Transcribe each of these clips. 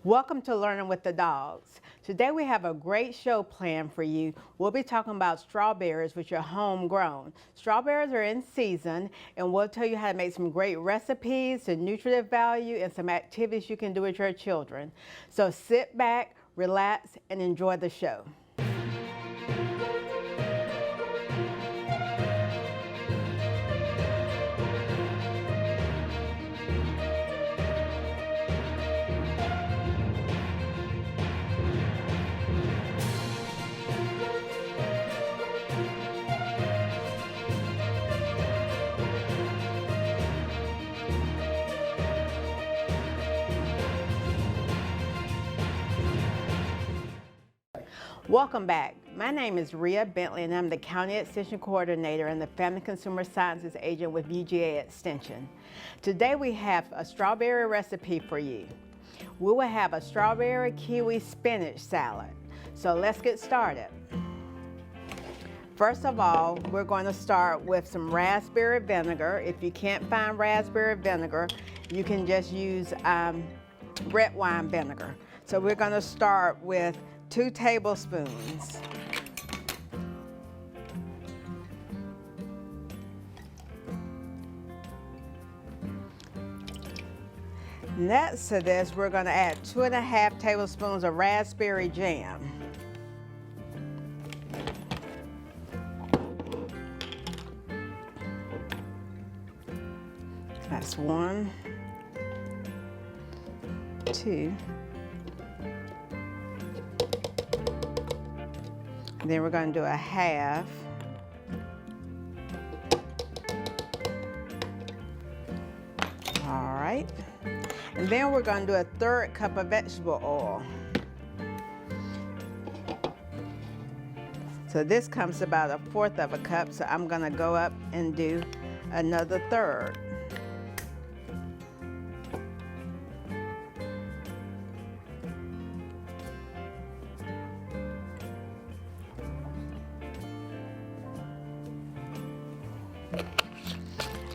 Welcome to Learning with the Dawgs. Today we have a great show planned for you. We'll be talking about strawberries, which are homegrown. Strawberries are in season, and we'll tell you how to make some great recipes, the nutritive value, and some activities you can do with your children. So sit back, relax, and enjoy the show. Welcome back. My name is Rhea Bentley, and I'm the County Extension Coordinator and the Family Consumer Sciences Agent with UGA Extension. Today we have a strawberry recipe for you. We will have a strawberry kiwi spinach salad. So let's get started. First of all, we're going to start with some raspberry vinegar. If you can't find raspberry vinegar, you can just use red wine vinegar. So we're going to start with 2 tablespoons. Next to this, we're going to add 2.5 tablespoons of raspberry jam. That's 1, 2. Then we're going to do a half. All right. And then we're going to do a 1/3 cup of vegetable oil. So this comes about 1/4 cup, so I'm going to go up and do another 1/3.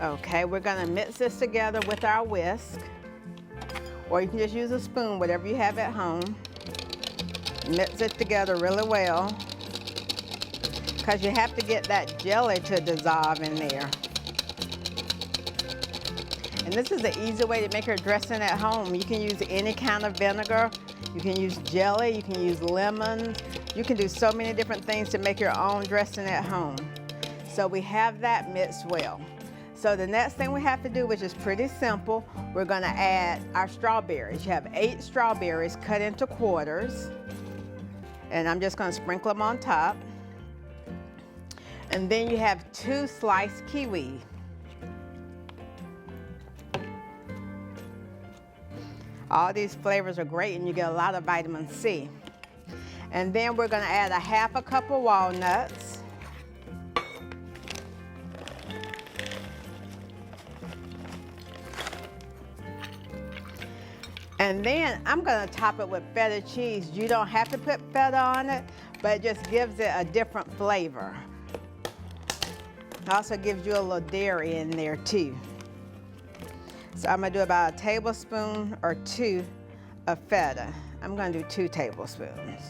Okay, we're going to mix this together with our whisk, or you can just use a spoon, whatever you have at home. Mix it together really well, because you have to get that jelly to dissolve in there. And this is an easy way to make your dressing at home. You can use any kind of vinegar. You can use jelly, you can use lemon. You can do so many different things to make your own dressing at home. So we have that mixed well. So the next thing we have to do, which is pretty simple, we're going to add our strawberries. You have 8 strawberries cut into quarters, and I'm just going to sprinkle them on top. And then you have 2 sliced kiwi. All these flavors are great, and you get a lot of vitamin C. And then we're going to add 1/2 cup of walnuts. And then I'm going to top it with feta cheese. You don't have to put feta on it, but it just gives it a different flavor. It also gives you a little dairy in there too. So I'm going to do about 1 tablespoon or 2 of feta. I'm going to do 2 tablespoons.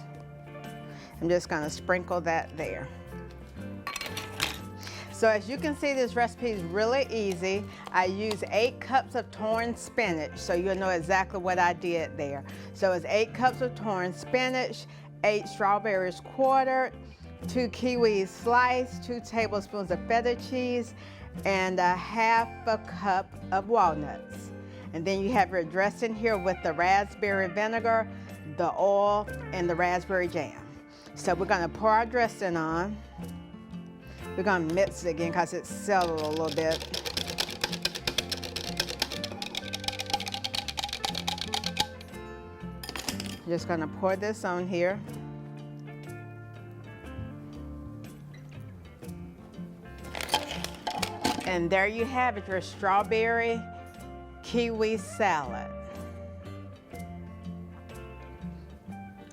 I'm just going to sprinkle that there. So as you can see, this recipe is really easy. I use 8 cups of torn spinach, so you'll know exactly what I did there. So it's 8 cups of torn spinach, 8 strawberries quartered, 2 kiwis sliced, 2 tablespoons of feta cheese, and 1/2 cup of walnuts. And then you have your dressing here with the raspberry vinegar, the oil, and the raspberry jam. So we're going to pour our dressing on. We're going to mix it again because it's settled a little bit. Just going to pour this on here. And there you have it, your strawberry kiwi salad.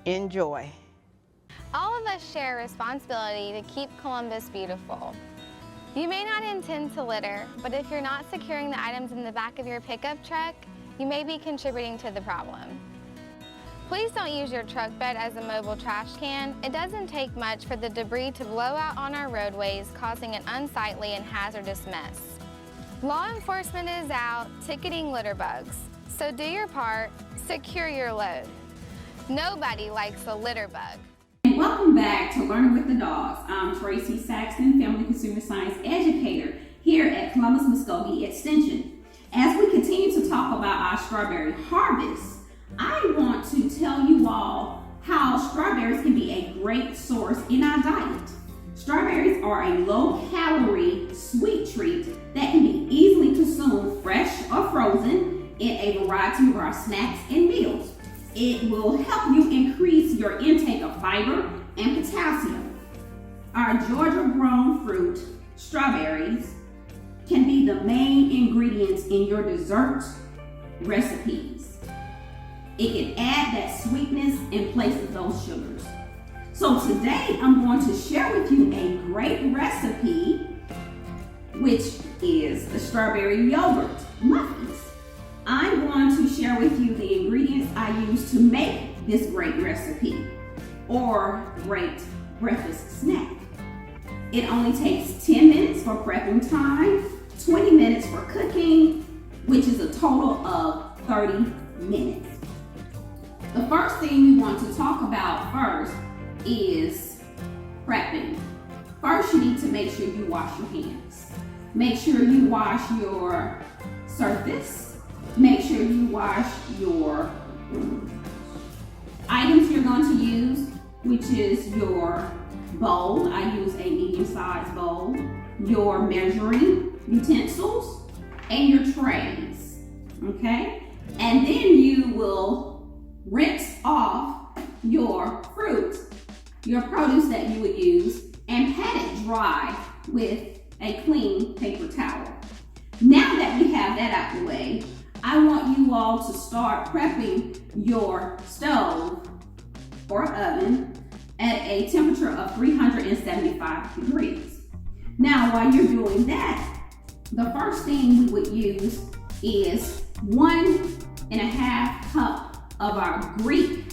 Enjoy. All of us share a responsibility to keep Columbus beautiful. You may not intend to litter, but if you're not securing the items in the back of your pickup truck, you may be contributing to the problem. don't use your truck bed as a mobile trash can, it doesn't take much for the debris to blow out on our roadways, causing an unsightly and hazardous mess. Law enforcement is out ticketing litter bugs, so do your part, secure your load. Nobody likes a litter bug. Welcome back to Learning with the Dawgs. I'm Tracy Saxton, Family Consumer Science Educator here at Columbus Muskogee Extension. As we continue to talk about our strawberry harvest, I want to tell you all how strawberries can be a great source in our diet. Strawberries are a low-calorie sweet treat that can be easily consumed fresh or frozen in a variety of our snacks and meals. It will help you increase your intake of fiber and potassium. Our Georgia-grown fruit, strawberries, can be the main ingredients in your dessert recipes. It can add that sweetness in place of those sugars. So today I'm going to share with you a great recipe, which is the strawberry yogurt muffins. I'm going to share with you the ingredients I use to make this great recipe or great breakfast snack. It only takes 10 minutes for prepping time, 20 minutes for cooking, which is a total of 30 minutes. The first thing we want to talk about first is prepping. First, you need to make sure you wash your hands. Make sure you wash your surface. Make sure you wash your items you're going to use, which is your bowl. I use a medium-sized bowl, your measuring utensils, and your trays, okay? And then you will rinse off your fruit, your produce that you would use, and pat it dry with a clean paper towel. Now that we have that out the way, I want you all to start prepping your stove or oven at a temperature of 375 degrees. Now, while you're doing that, the first thing we would use is 1.5 cup of our Greek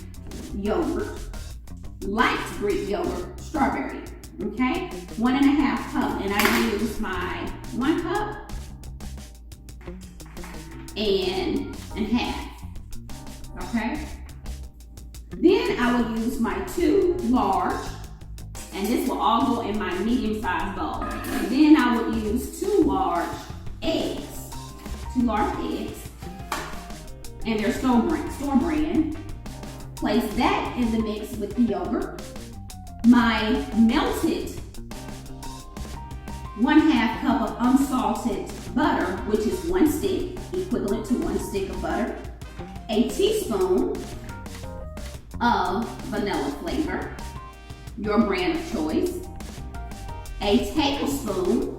yogurt, light Greek yogurt, strawberry, okay? 1.5 cup, and I use my 1 cup and half, okay? Then I will use my 2 large, and this will all go in my medium-sized bowl. Then I will use 2 large eggs, and they're store brand. Place that in the mix with the yogurt. My melted 1/2 cup of unsalted butter, which is 1 stick, equivalent to 1 stick of butter. A teaspoon of vanilla flavor, your brand of choice. A tablespoon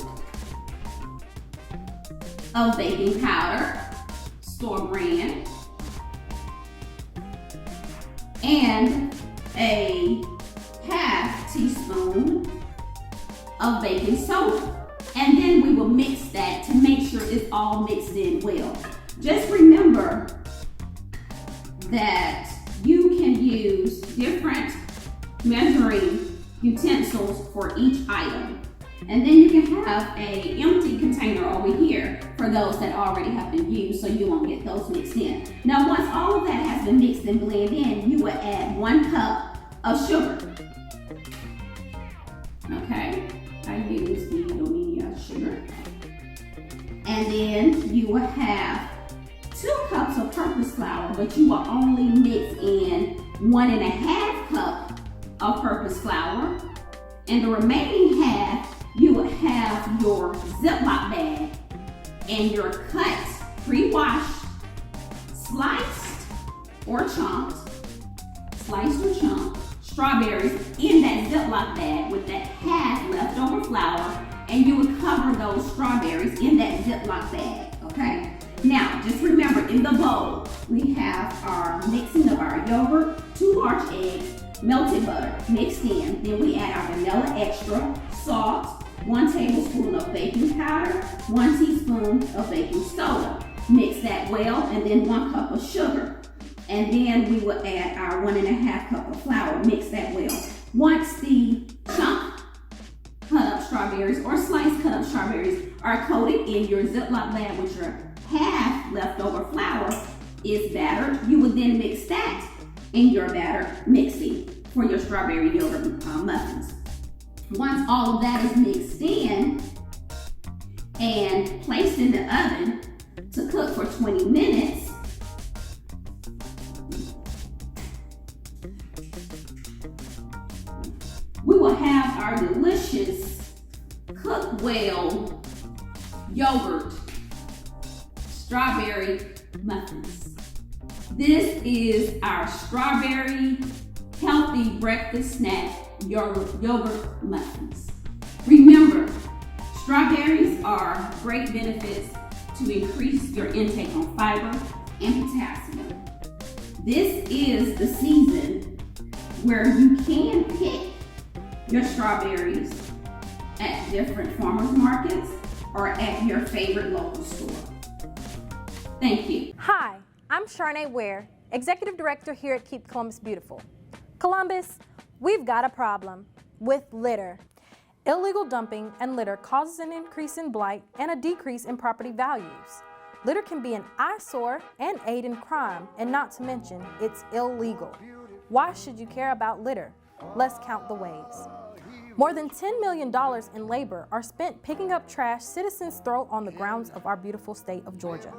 of baking powder, store brand. And a 1/2 teaspoon of baking soda. And then we will mix that to make sure it's all mixed in well. Just remember that you can use different measuring utensils for each item. And then you can have an empty container over here for those that already have been used, so you won't get those mixed in. Now, once all of that has been mixed and blended in, you will add 1 cup of sugar. Okay, I use the Dominia sugar. And then you will have 2 cups of purpose flour, but you will only mix in 1.5 cup of purpose flour. And the remaining half, you will have your Ziploc bag and your cut, pre-washed, sliced or chunked strawberries in that Ziploc bag with that half leftover flour, and you would cover those strawberries in that Ziploc bag, okay? Now, just remember, in the bowl, we have our mixing of our yogurt, 2 large eggs, melted butter mixed in. Then we add our vanilla extra, salt, 1 tablespoon of baking powder, 1 teaspoon of baking soda. Mix that well, and then 1 cup of sugar. And then we will add our 1.5 cup of flour, mix that well. Once the chunk cut up strawberries or sliced cut up strawberries are coated in your Ziploc bag with your half leftover flour is battered, you will then mix that in your batter mixing for your strawberry yogurt muffins. Once all of that is mixed in and placed in the oven to cook for 20 minutes, we will have our delicious cooked well yogurt strawberry muffins. This is our strawberry healthy breakfast snack yogurt muffins. Remember, strawberries are great benefits to increase your intake on fiber and potassium. This is the season where you can pick your strawberries at different farmers markets or at your favorite local store. Thank you. Hi, I'm Sharnae Ware, Executive Director here at Keep Columbus Beautiful. Columbus, we've got a problem with litter. Illegal dumping and litter causes an increase in blight and a decrease in property values. Litter can be an eyesore and aid in crime, and not to mention, it's illegal. Why should you care about litter? Let's count the ways. More than $10 million in labor are spent picking up trash citizens throw on the grounds of our beautiful state of Georgia.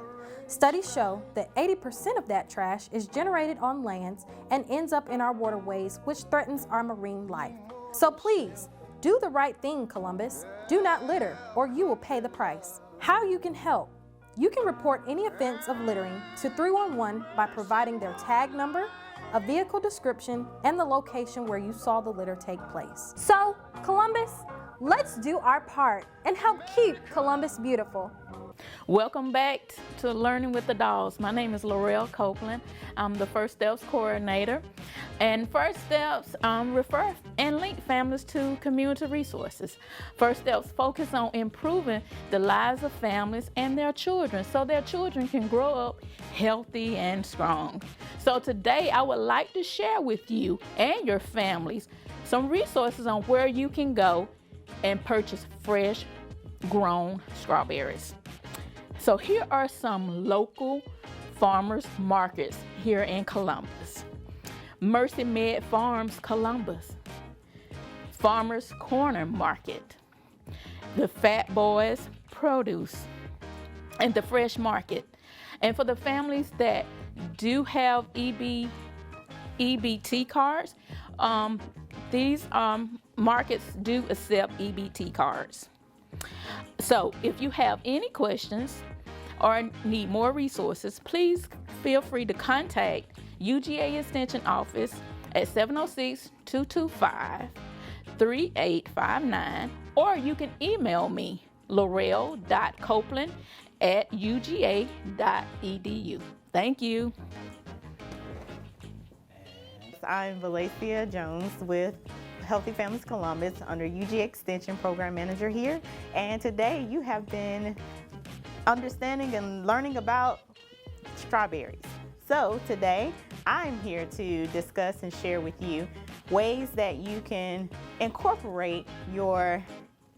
Studies show that 80% of that trash is generated on lands and ends up in our waterways, which threatens our marine life. So please, do the right thing, Columbus. Do not litter, or you will pay the price. How you can help? You can report any offense of littering to 311 by providing their tag number, a vehicle description, and the location where you saw the litter take place. So, Columbus, let's do our part and help keep Columbus beautiful. Welcome back to Learning with the Dawgs. My name is Laurel Copeland. I'm the First Steps Coordinator. And First Steps refer and link families to community resources. First Steps focus on improving the lives of families and their children so their children can grow up healthy and strong. So today I would like to share with you and your families some resources on where you can go and purchase fresh grown strawberries. So here are some local farmers markets here in Columbus. Mercy Med Farms, Columbus. Farmers Corner Market. The Fat Boys Produce. And the Fresh Market. And for the families that do have EBT cards, these markets do accept EBT cards. So if you have any questions or need more resources, please feel free to contact UGA Extension Office at 706-225-3859, or you can email me, laurel.copeland@uga.edu. Thank you. I'm Valencia Jones with Healthy Families Columbus under UGA Extension Program Manager here, and today you have been understanding and learning about strawberries. So today I'm here to discuss and share with you ways that you can incorporate your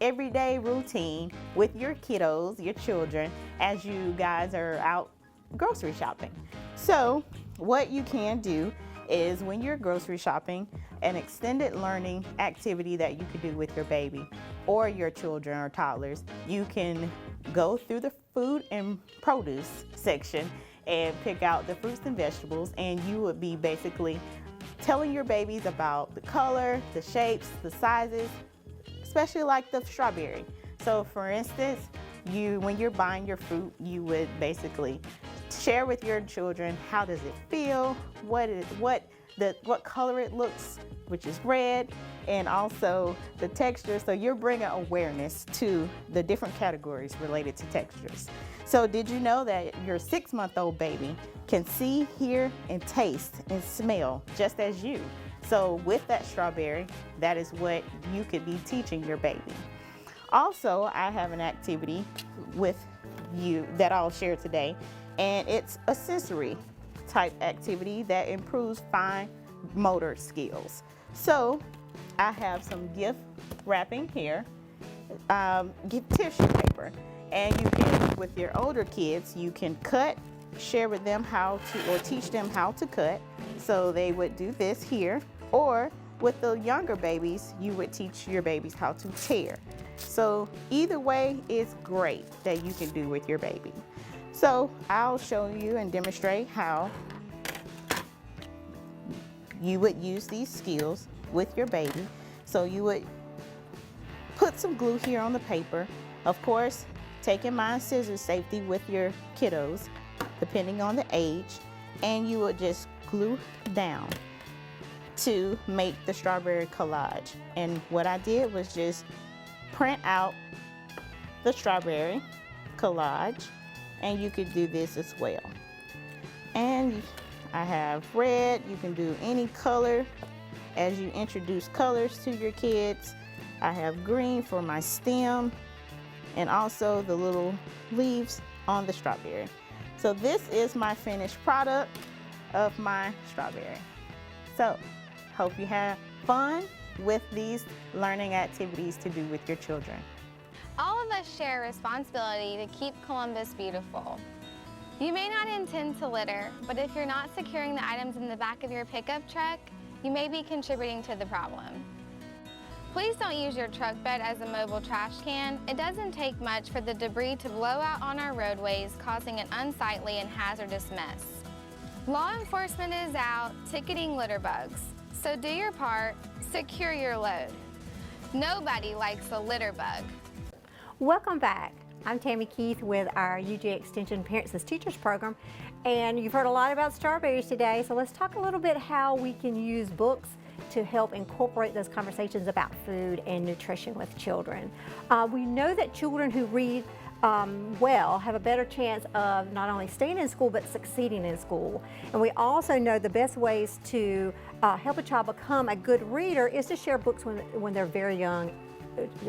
everyday routine with your kiddos, your children, as you guys are out grocery shopping. So what you can do is when you're grocery shopping, an extended learning activity that you could do with your baby or your children or toddlers, you can go through the food and produce section and pick out the fruits and vegetables, and you would be basically telling your babies about the color, the shapes, the sizes, especially like the strawberry. So for instance, when you're buying your fruit, you would basically share with your children how does it feel, what color it looks, which is red, and also the texture. So you're bringing awareness to the different categories related to textures. So did you know that your 6-month-old baby can see, hear, and taste and smell just as you? So with that strawberry, that is what you could be teaching your baby. Also, I have an activity with you that I'll share today, and it's a sensory type activity that improves fine motor skills. So I have some gift wrapping here, gift tissue paper, and you can, with your older kids, you can cut, share with them how to, or teach them how to cut. So they would do this here, or with the younger babies, you would teach your babies how to tear. So either way is great that you can do with your baby. So I'll show you and demonstrate how you would use these skills with your baby. So you would put some glue here on the paper. Of course, take in mind scissors safety with your kiddos, depending on the age, and you would just glue down to make the strawberry collage. And what I did was just print out the strawberry collage, and you could do this as well. And I have red, you can do any color as you introduce colors to your kids. I have green for my stem and also the little leaves on the strawberry. So this is my finished product of my strawberry. So hope you have fun with these learning activities to do with your children. All of us share a responsibility to keep Columbus beautiful. You may not intend to litter, but if you're not securing the items in the back of your pickup truck, you may be contributing to the problem. Please don't use your truck bed as a mobile trash can. It doesn't take much for the debris to blow out on our roadways, causing an unsightly and hazardous mess. Law enforcement is out ticketing litter bugs, so do your part, secure your load. Nobody likes a litter bug. Welcome back. I'm Tammy Keith with our UGA Extension Parents as Teachers program, and you've heard a lot about strawberries today, so let's talk a little bit how we can use books to help incorporate those conversations about food and nutrition with children. We know that children who read well have a better chance of not only staying in school but succeeding in school. And we also know the best ways to help a child become a good reader is to share books when they're very young,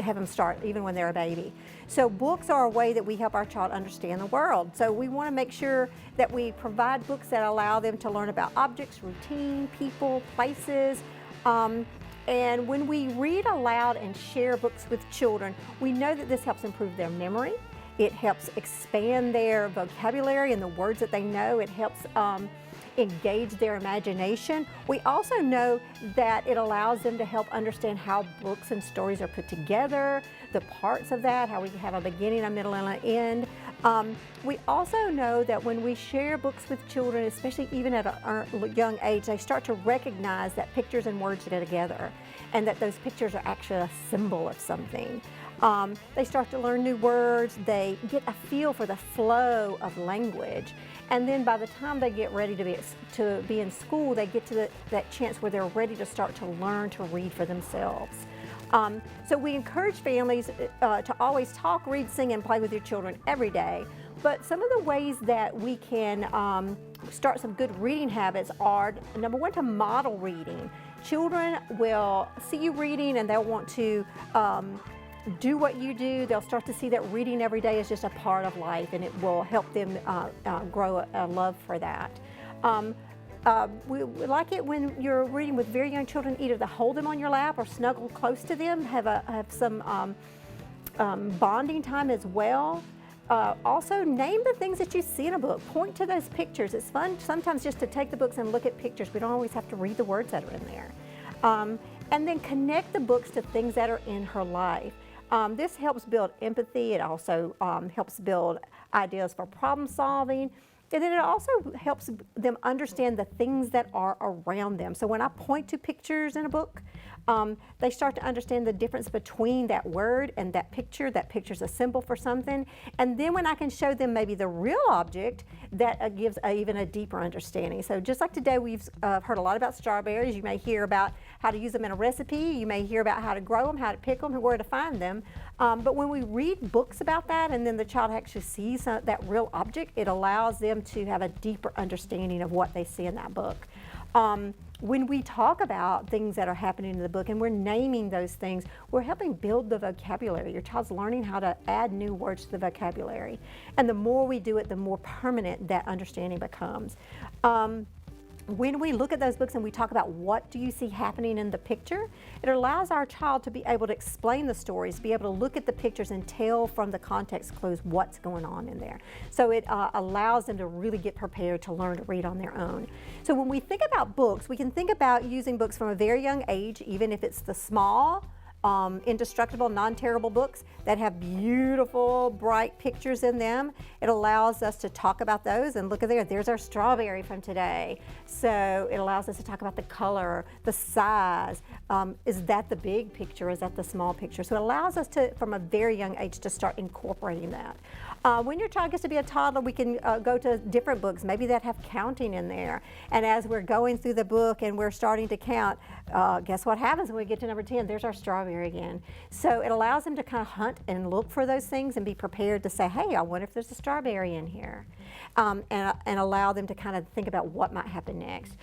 have them start even when they're a baby. So books are a way that we help our child understand the world. So we want to make sure that we provide books that allow them to learn about objects, routine, people, places. And when we read aloud and share books with children, we know that this helps improve their memory. It helps expand their vocabulary and the words that they know. It helps engage their imagination. We also know that it allows them to help understand how books and stories are put together, the parts of that, how we have a beginning, a middle, and an end. We also know that when we share books with children, especially even at a young age, they start to recognize that pictures and words go together, and that those pictures are actually a symbol of something. They start to learn new words, they get a feel for the flow of language, and then by the time they get ready to be in school, they get to that chance where they're ready to start to learn to read for themselves. So we encourage families to always talk, read, sing, and play with your children every day. But some of the ways that we can start some good reading habits are, number one, to model reading. Children will see you reading and they'll want to do what you do. They'll start to see that reading every day is just a part of life, and it will help them grow a love for that. We like it when you're reading with very young children, either to hold them on your lap or snuggle close to them, have some bonding time as well. Also, name the things that you see in a book. Point to those pictures. It's fun sometimes just to take the books and look at pictures. We don't always have to read the words that are in there. And then connect the books to things that are in her life. This helps build empathy. It also helps build ideas for problem solving. And then it also helps them understand the things that are around them. So when I point to pictures in a book, they start to understand the difference between that word and that picture. That picture's a symbol for something. And then when I can show them maybe the real object, that gives even a deeper understanding. So just like today, we've heard a lot about strawberries. You may hear about how to use them in a recipe. You may hear about how to grow them, how to pick them, and where to find them. But when we read books about that and then the child actually sees that real object, it allows them to have a deeper understanding of what they see in that book. when we talk about things that are happening in the book and we're naming those things, we're helping build the vocabulary. Your child's learning how to add new words to the vocabulary. And the more we do it, the more permanent that understanding becomes. When we look at those books and we talk about what do you see happening in the picture, it allows our child to be able to explain the stories, be able to look at the pictures and tell from the context clues what's going on in there. So it allows them to really get prepared to learn to read on their own. So when we think about books, we can think about using books from a very young age, even if it's the small, indestructible, non-tearable books that have beautiful, bright pictures in them. It allows us to talk about those, and look at there's our strawberry from today. So it allows us to talk about the color, the size. Is that the big picture? Is that the small picture? So it allows us to, from a very young age, to start incorporating that. When your child gets to be a toddler, we can go to different books, maybe that have counting in there. And as we're going through the book and we're starting to count, guess what happens when we get to number 10? There's our strawberry again. So it allows them to kind of hunt and look for those things and be prepared to say, hey, I wonder if there's a strawberry in here. And allow them to kind of think about what might happen next.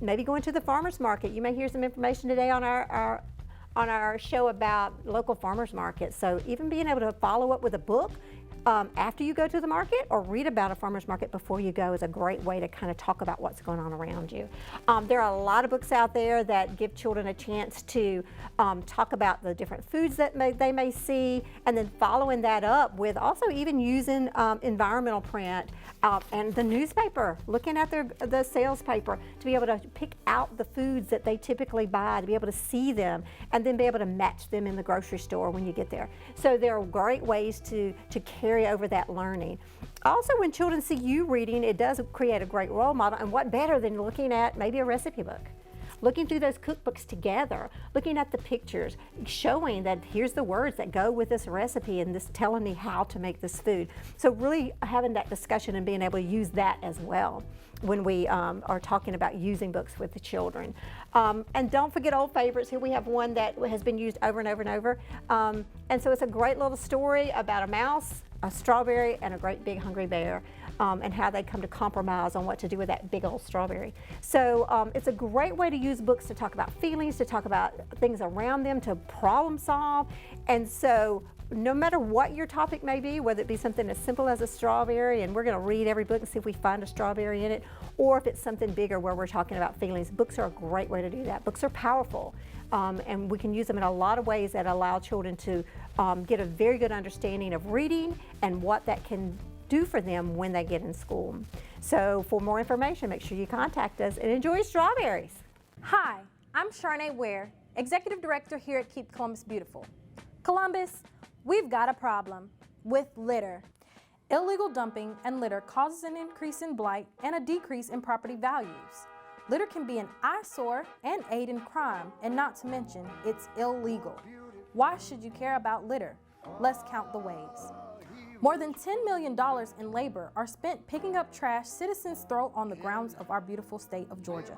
Maybe going to the farmer's market. You may hear some information today on our show about local farmers markets. So even being able to follow up with a book after you go to the market, or read about a farmer's market before you go, is a great way to kind of talk about what's going on around you. There are a lot of books out there that give children a chance to talk about the different foods that they may see, and then following that up with also even using environmental print and the newspaper, looking at the sales paper to be able to pick out the foods that they typically buy, to be able to see them, and then be able to match them in the grocery store when you get there. So there are great ways to carry over that learning. Also, when children see you reading, it does create a great role model, and what better than looking at maybe a recipe book? Looking through those cookbooks together, looking at the pictures, showing that here's the words that go with this recipe and this telling me how to make this food. So really having that discussion and being able to use that as well when we are talking about using books with the children. And don't forget old favorites. Here we have one that has been used over and over and over. And so it's a great little story about a mouse, a strawberry, and a great big hungry bear, and how they come to compromise on what to do with that big old strawberry. So it's a great way to use books to talk about feelings, to talk about things around them, to problem solve. And so no matter what your topic may be, whether it be something as simple as a strawberry, and we're going to read every book and see if we find a strawberry in it, or if it's something bigger where we're talking about feelings, books are a great way to do that. Books are powerful, and we can use them in a lot of ways that allow children to get a very good understanding of reading and what that can do for them when they get in school. So for more information, make sure you contact us, and enjoy strawberries. Hi, I'm Sharnae Ware, Executive Director here at Keep Columbus Beautiful. Columbus, we've got a problem with litter. Illegal dumping and litter causes an increase in blight and a decrease in property values. Litter can be an eyesore and aid in crime, and not to mention, it's illegal. Why should you care about litter? Let's count the ways. More than $10 million in labor are spent picking up trash citizens throw on the grounds of our beautiful state of Georgia.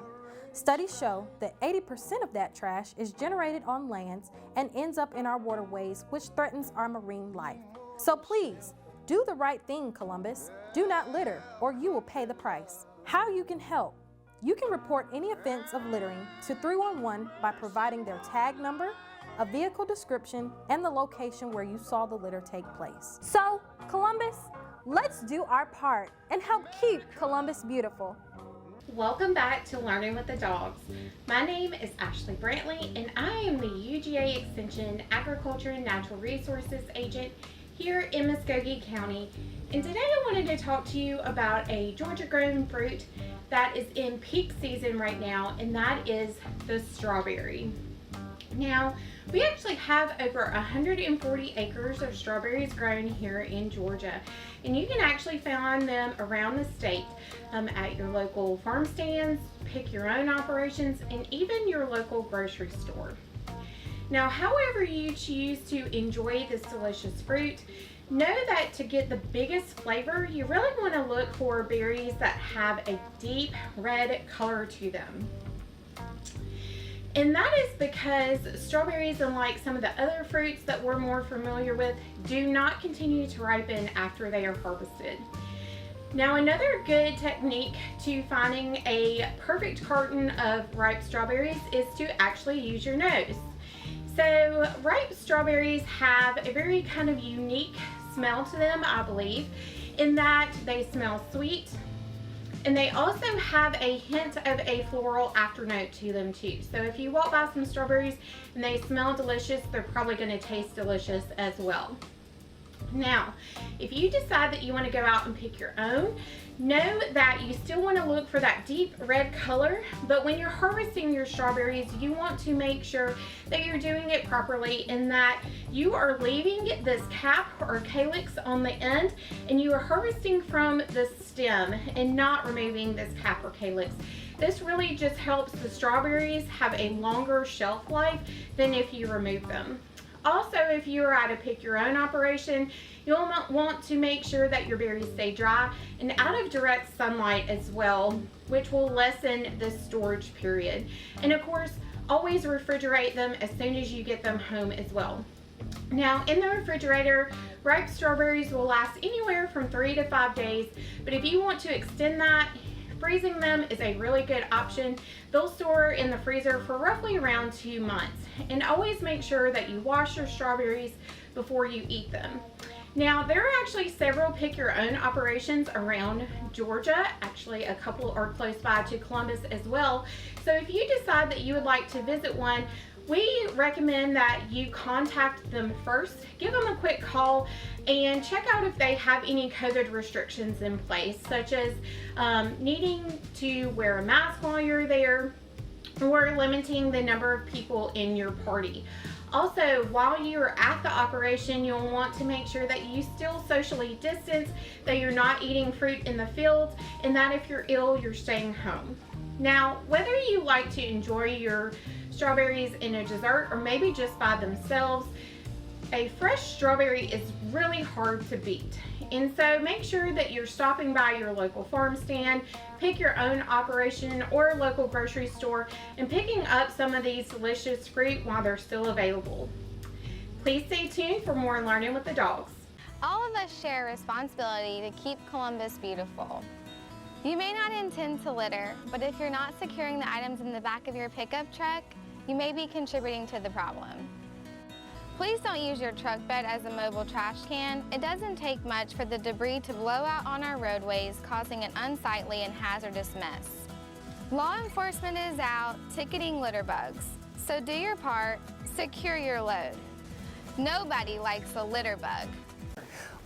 Studies show that 80% of that trash is generated on lands and ends up in our waterways, which threatens our marine life. So please, do the right thing, Columbus. Do not litter, or you will pay the price. How you can help? You can report any offense of littering to 311 by providing their tag number, a vehicle description, and the location where you saw the litter take place. So, Columbus, let's do our part and help keep Columbus beautiful. Welcome back to Learning with the Dawgs. My name is Ashley Brantley, and I am the UGA Extension Agriculture and Natural Resources Agent here in Muskogee County. And today I wanted to talk to you about a Georgia-grown fruit that is in peak season right now, and that is the strawberry. Now, we actually have over 140 acres of strawberries grown here in Georgia, and you can actually find them around the state at your local farm stands, pick your own operations, and even your local grocery store. Now, however you choose to enjoy this delicious fruit, know that to get the biggest flavor, you really want to look for berries that have a deep red color to them. And that is because strawberries, unlike some of the other fruits that we're more familiar with, do not continue to ripen after they are harvested. Now, another good technique to finding a perfect carton of ripe strawberries is to actually use your nose. So ripe strawberries have a very kind of unique smell to them, I believe, in that they smell sweet, and they also have a hint of a floral afternote to them too. So if you walk by some strawberries and they smell delicious, they're probably going to taste delicious as well. Now, if you decide that you want to go out and pick your own, know that you still want to look for that deep red color, but when you're harvesting your strawberries, you want to make sure that you're doing it properly, in that you are leaving this cap or calyx on the end, and you are harvesting from the stem and not removing this cap or calyx. This really just helps the strawberries have a longer shelf life than if you remove them. Also, if you are at a pick your own operation, you'll want to make sure that your berries stay dry and out of direct sunlight as well, which will lessen the storage period. And of course, always refrigerate them as soon as you get them home as well. Now, in the refrigerator, ripe strawberries will last anywhere from 3 to 5 days, but if you want to extend that, freezing them is a really good option. They'll store in the freezer for roughly around 2 months. And always make sure that you wash your strawberries before you eat them. Now, there are actually several pick your own operations around Georgia. Actually, a couple are close by to Columbus as well. So if you decide that you would like to visit one, we recommend that you contact them first, give them a quick call, and check out if they have any COVID restrictions in place, such as needing to wear a mask while you're there, or limiting the number of people in your party. Also, while you're at the operation, you'll want to make sure that you still socially distance, that you're not eating fruit in the field, and that if you're ill, you're staying home. Now, whether you like to enjoy your strawberries in a dessert or maybe just by themselves, a fresh strawberry is really hard to beat. And so make sure that you're stopping by your local farm stand, pick your own operation or local grocery store, and picking up some of these delicious fruit while they're still available. Please stay tuned for more Learning with the Dawgs. All of us share a responsibility to keep Columbus beautiful. You may not intend to litter, but if you're not securing the items in the back of your pickup truck, you may be contributing to the problem. Please don't use your truck bed as a mobile trash can. It doesn't take much for the debris to blow out on our roadways, causing an unsightly and hazardous mess. Law enforcement is out ticketing litter bugs, so do your part, secure your load. Nobody likes a litter bug.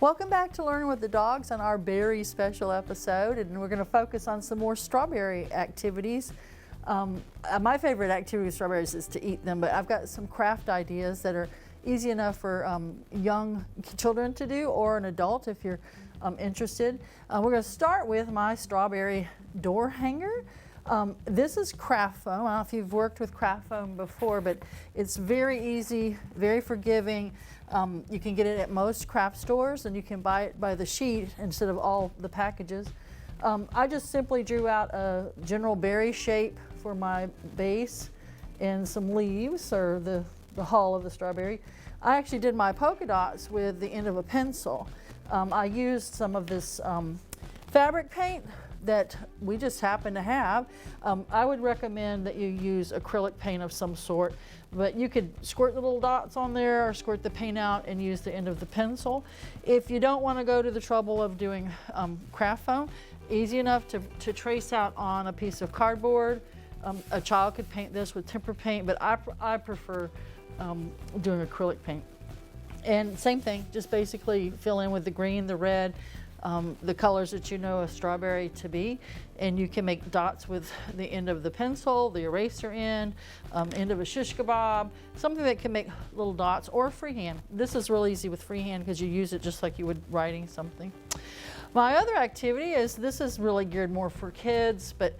Welcome back to Learning with the Dawgs on our berry special episode, and we're going to focus on some more strawberry activities. My favorite activity with strawberries is to eat them, but I've got some craft ideas that are easy enough for young children to do, or an adult if you're interested. We're going to start with my strawberry door hanger. This is craft foam. I don't know if you've worked with craft foam before, but it's very easy, very forgiving. You can get it at most craft stores, and you can buy it by the sheet instead of all the packages. I just simply drew out a general berry shape for my base and some leaves, or the hull of the strawberry. I actually did my polka dots with the end of a pencil. I used some of this fabric paint that we just happen to have. I would recommend that you use acrylic paint of some sort, but you could squirt the little dots on there or squirt the paint out and use the end of the pencil. If you don't want to go to the trouble of doing craft foam, easy enough to trace out on a piece of cardboard. A child could paint this with tempera paint, but I prefer doing acrylic paint. And same thing, just basically fill in with the green, the red, the colors that you know a strawberry to be, and you can make dots with the end of the pencil, the eraser end of a shish kebab, something that can make little dots, or freehand. This is real easy with freehand because you use it just like you would writing something. My other activity this is really geared more for kids, but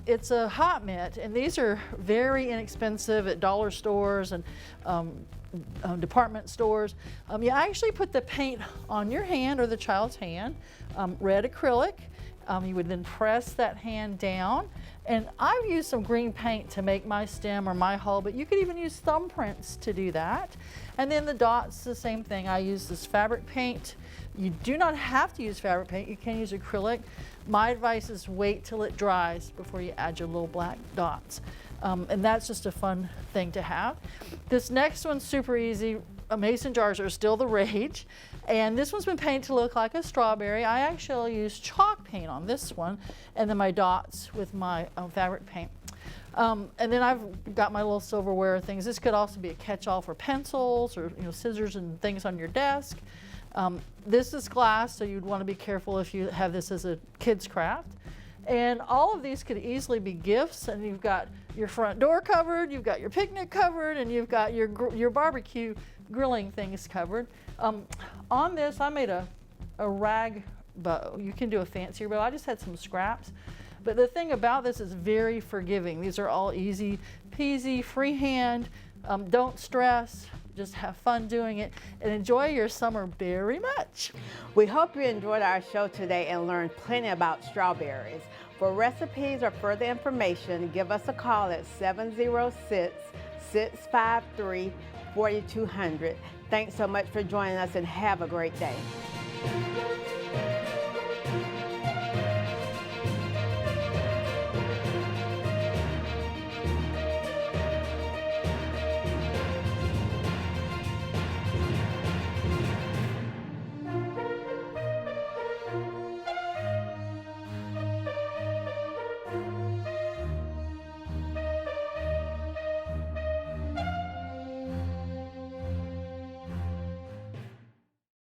it's a hot mitt, and these are very inexpensive at dollar stores and department stores. You actually put the paint on your hand or the child's hand, red acrylic. You would then press that hand down. And I've used some green paint to make my stem or my hull, but you could even use thumbprints to do that. And then the dots, the same thing. I use this fabric paint. You do not have to use fabric paint. You can use acrylic. My advice is wait till it dries before you add your little black dots. And that's just a fun thing to have. This next one's super easy. Mason jars are still the rage. And this one's been painted to look like a strawberry. I actually used chalk paint on this one, and then my dots with my fabric paint. And then I've got my little silverware things. This could also be a catch-all for pencils or scissors and things on your desk. This is glass, so you'd want to be careful if you have this as a kid's craft. And all of these could easily be gifts, and you've got your front door covered, you've got your picnic covered, and you've got your barbecue grilling things covered. On this, I made a rag bow. You can do a fancier bow. I just had some scraps. But the thing about this is very forgiving. These are all easy peasy, freehand. Don't stress. Just have fun doing it and enjoy your summer very much. We hope you enjoyed our show today and learned plenty about strawberries. For recipes or further information, give us a call at 706-653-4200. Thanks so much for joining us and have a great day.